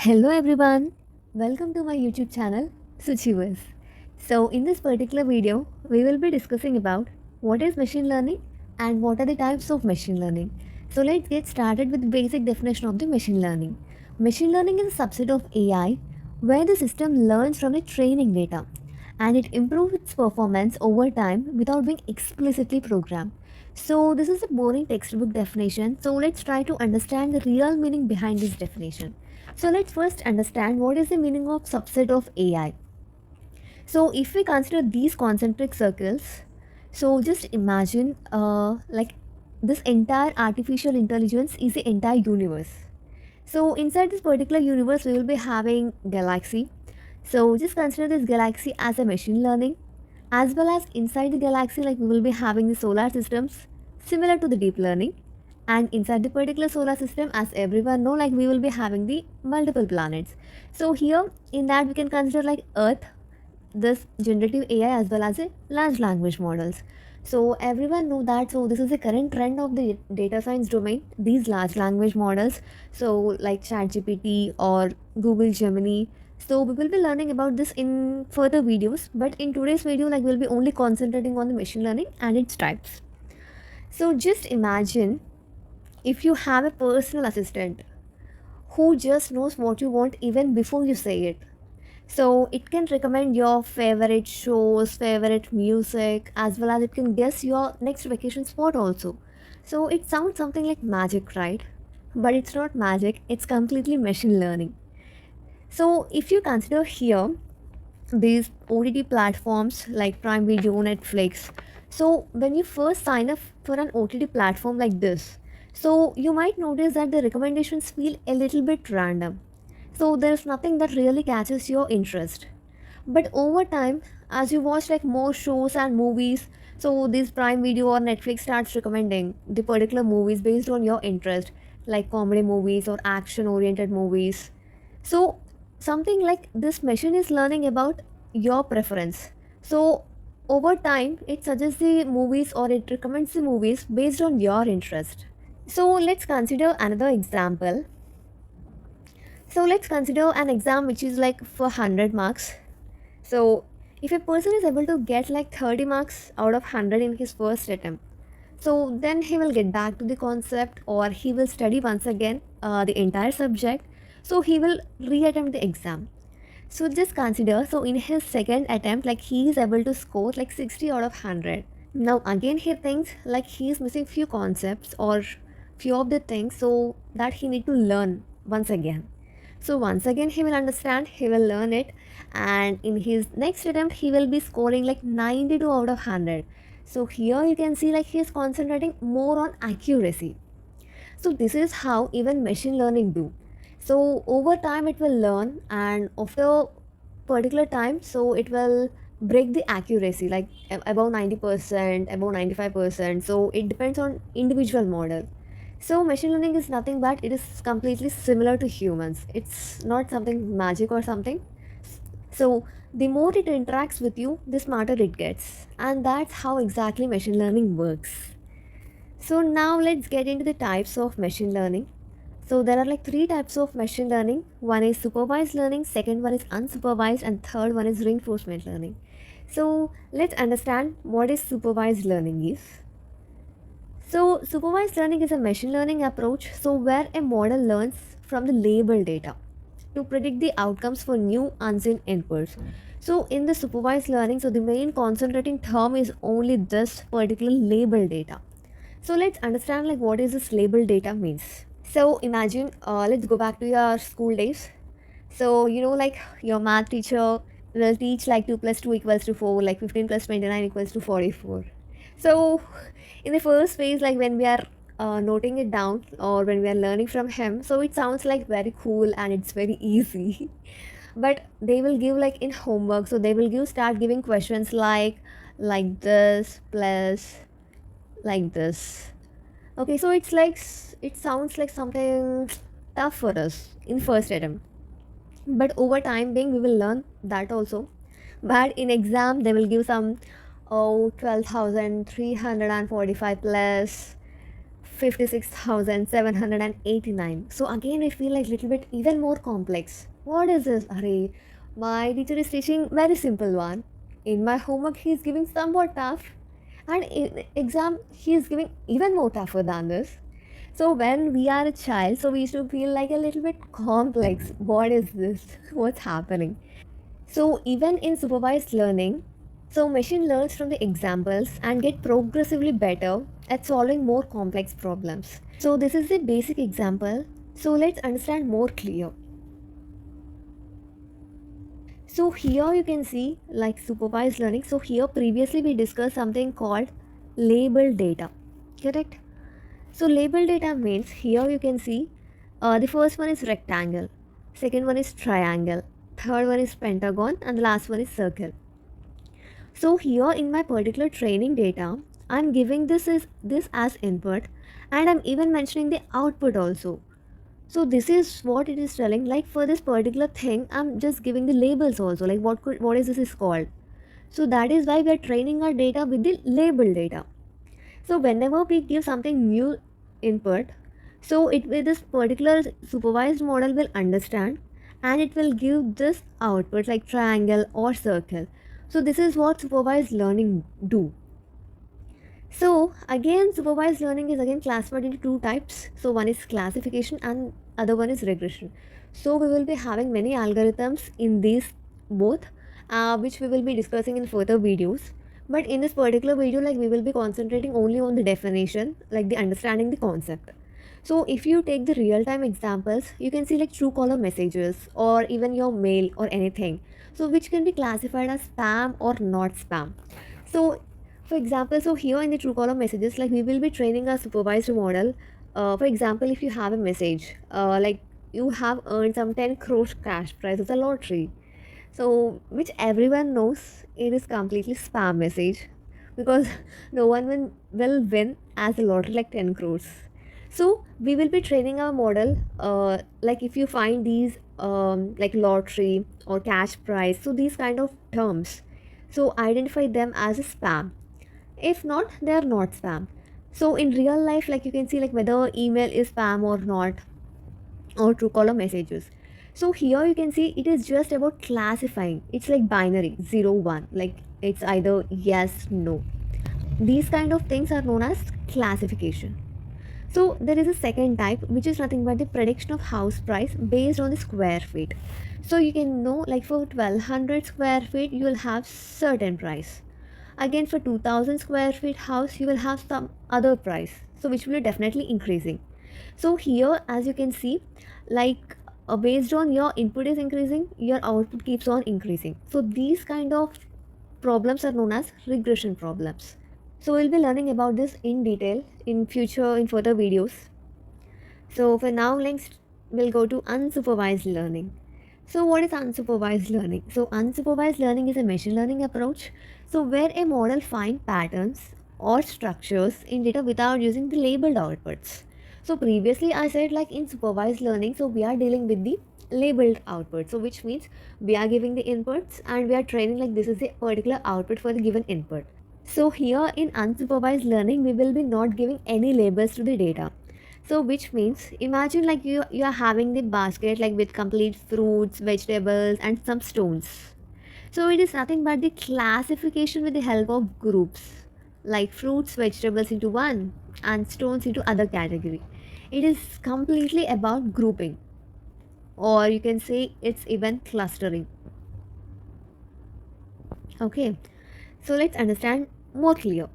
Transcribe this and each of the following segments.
Hello everyone, welcome to my YouTube channel Suchiwas. So in this particular video, we will be discussing about what is machine learning and what are the types of machine learning. So let's get started with the basic definition of the machine learning. Machine learning is a subset of AI where the system learns from the training data and it improves its performance over time without being explicitly programmed. So this is a boring textbook definition. So let's try to understand the real meaning behind this definition. So let's first understand what is the meaning of subset of AI. So if we consider these concentric circles, so just imagine like this entire artificial intelligence is the entire universe. So inside this particular universe, we will be having galaxy. So just consider this galaxy as a machine learning, as well as inside the galaxy, like we will be having the solar systems similar to the deep learning. And inside the particular solar system, as everyone know, like we will be having the multiple planets. So here in that we can consider like Earth, this generative AI as well as a large language models. So everyone know that. So this is the current trend of the data science domain. These large language models, so like ChatGPT or Google Gemini. So we will be learning about this in further videos. But in today's video, like we'll be only concentrating on the machine learning and its types. So just imagine if you have a personal assistant who just knows what you want even before you say it. So it can recommend your favorite shows, favorite music, as well as it can guess your next vacation spot also. So it sounds something like magic, right? But it's not magic, it's completely machine learning. So if you consider here these OTT platforms like Prime Video, Netflix. So when you first sign up for an OTT platform like this, so you might notice that the recommendations feel a little bit random. So there's nothing that really catches your interest. But over time, as you watch like more shows and movies, so this Prime Video or Netflix starts recommending the particular movies based on your interest, like comedy movies or action oriented movies. So something like this machine is learning about your preference. So over time, it suggests the movies or it recommends the movies based on your interest. So let's consider another example. So let's consider an exam which is like for 100 marks. So if a person is able to get like 30 marks out of 100 in his first attempt, so then he will get back to the concept or he will study once again the entire subject. So he will reattempt the exam. So just consider, so in his second attempt, like he is able to score like 60 out of 100. Now again he thinks like he is missing few concepts or few of the things so that he need to learn once again. So once again he will understand, he will learn it, and in his next attempt he will be scoring like 92 out of 100. So here you can see like he is concentrating more on accuracy. So this is how even machine learning do. So over time it will learn, and after particular time, so it will break the accuracy like above 90%, above 95%. So it depends on individual model. So machine learning is nothing but it is completely similar to humans. It's not something magic or something. So the more it interacts with you, the smarter it gets. And that's how exactly machine learning works. So now let's get into the types of machine learning. So there are like three types of machine learning. One is supervised learning, second one is unsupervised, and third one is reinforcement learning. So let's understand what is supervised learning is. So supervised learning is a machine learning approach so where a model learns from the labeled data to predict the outcomes for new unseen inputs. So in the supervised learning, so the main concentrating term is only this particular labeled data. So let's understand like what is this labeled data means. So imagine, let's go back to your school days. So you know like your math teacher will teach like 2 plus 2 equals to 4, like 15 plus 29 equals to 44. So in the first phase, like when we are noting it down or when we are learning from him, so it sounds like very cool and it's very easy. But they will give like in homework, so they will give start giving questions like this plus like this. Okay, so it's like it sounds like something tough for us in first attempt. But over time being we will learn that also. But in exam they will give some 12,345 plus 56,789. So again, I feel like little bit even more complex. What is this? Array, my teacher is teaching very simple one. In my homework, he is giving somewhat tough, and in exam, he is giving even more tougher than this. So when we are a child, so we used to feel like a little bit complex. What is this? What's happening? So even in supervised learning, so machine learns from the examples and get progressively better at solving more complex problems. So this is the basic example. So let's understand more clear. So here you can see like supervised learning. So here previously we discussed something called label data. Correct? So label data means here you can see the first one is rectangle, second one is triangle, third one is pentagon, and the last one is circle. So here in my particular training data, I'm giving this as input, and I'm even mentioning the output also. So this is what it is telling. Like for this particular thing, I'm just giving the labels also. Like what is this is called. So that is why we are training our data with the label data. So whenever we give something new input, so it with this particular supervised model will understand, and it will give this output like triangle or circle. So this is what supervised learning do. So again, supervised learning is again classified into two types. So one is classification and other one is regression. So we will be having many algorithms in these both, which we will be discussing in further videos. But in this particular video, like we will be concentrating only on the definition, like the understanding the concept. So if you take the real-time examples, you can see like Truecaller messages or even your mail or anything. So which can be classified as spam or not spam. So for example, so here in the Truecaller messages, like we will be training a supervised model. For example, if you have a message, like you have earned some 10 crore cash prize as a lottery. So which everyone knows it is completely spam message because no one will win as a lottery like 10 crores. So we will be training our model like if you find these like lottery or cash prize, so these kind of terms, so identify them as a spam. If not, they are not spam. So in real life, like you can see like whether email is spam or not, or Truecaller messages. So here you can see it is just about classifying. It's like binary 0 1, like it's either yes no. These kind of things are known as classification. So there is a second type, which is nothing but the prediction of house price based on the square feet. So you can know like for 1200 square feet you will have certain price. Again for 2000 square feet house you will have some other price, so which will be definitely increasing. So here as you can see, like based on your input is increasing, your output keeps on increasing. So these kind of problems are known as regression problems. So we'll be learning about this in detail in further videos. So for now, next we'll go to unsupervised learning. So what is unsupervised learning? So unsupervised learning is a machine learning approach. So where a model finds patterns or structures in data without using the labeled outputs. So previously I said like in supervised learning, so we are dealing with the labeled output. So which means we are giving the inputs and we are training like this is the particular output for the given input. So here in unsupervised learning, we will be not giving any labels to the data. So which means imagine like you are having the basket like with complete fruits, vegetables and some stones. So it is nothing but the classification with the help of groups like fruits, vegetables into one and stones into other category. It is completely about grouping, or you can say it's even clustering. Okay, so let's understand more clear.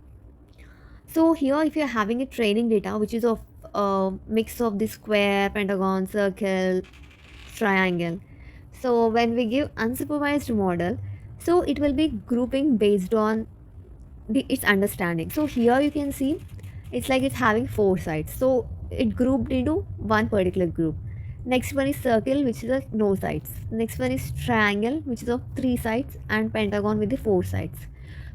So here if you're having a training data which is of a mix of the square, pentagon, circle, triangle. So when we give unsupervised model, so it will be grouping based on its understanding. So here you can see it's like it's having four sides. So it grouped into one particular group. Next one is circle, which is of no sides. Next one is triangle, which is of three sides, and pentagon with the four sides.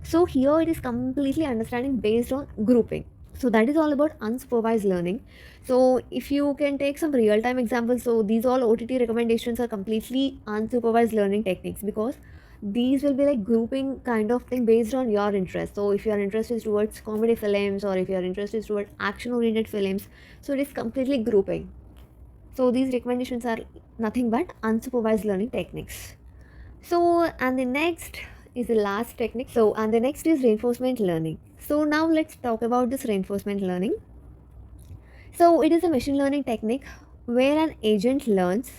So here it is completely understanding based on grouping. So that is all about unsupervised learning. So if you can take some real-time examples, so these all OTT recommendations are completely unsupervised learning techniques because these will be like grouping kind of thing based on your interest. So if your interest is towards comedy films, or if your interest is towards action oriented films, so it is completely grouping. So these recommendations are nothing but unsupervised learning techniques. So, and the next is the last technique. So, and the next is reinforcement learning. So now let's talk about this reinforcement learning. So it is a machine learning technique where an agent learns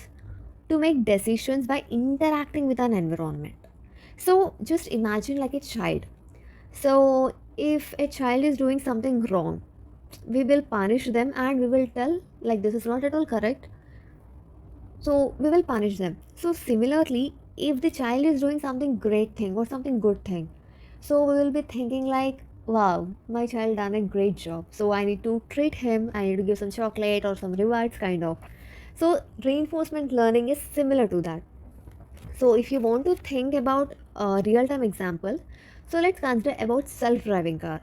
to make decisions by interacting with an environment. So just imagine like a child. So if a child is doing something wrong, we will punish them and we will tell like this is not at all correct. So we will punish them. So similarly, if the child is doing something great thing or something good thing, so we will be thinking like, wow, my child done a great job. So I need to treat him, I need to give some chocolate or some rewards kind of. So reinforcement learning is similar to that. So if you want to think about a real-time example, so let's consider about self-driving car.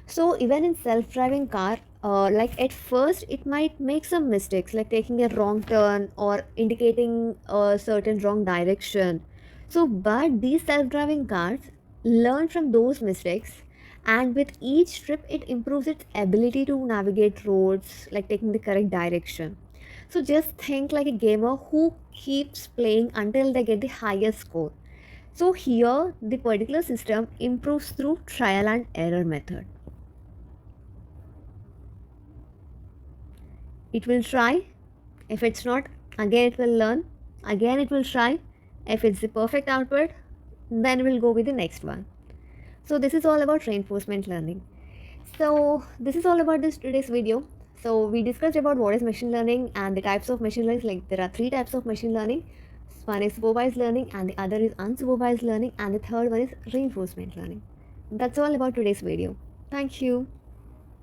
So even in self-driving car, like at first it might make some mistakes like taking a wrong turn or indicating a certain wrong direction. So but these self-driving cars learn from those mistakes, and with each trip it improves its ability to navigate roads like taking the correct direction. So just think like a gamer who keeps playing until they get the highest score. So here the particular system improves through trial and error method. It will try. If it's not, again it will learn. Again it will try. If it's the perfect output, then we'll go with the next one. So this is all about reinforcement learning. So this is all about this today's video. So we discussed about what is machine learning and the types of machine learning. Like there are three types of machine learning. One is supervised learning, and the other is unsupervised learning, and the third one is reinforcement learning. That's all about today's video. Thank you.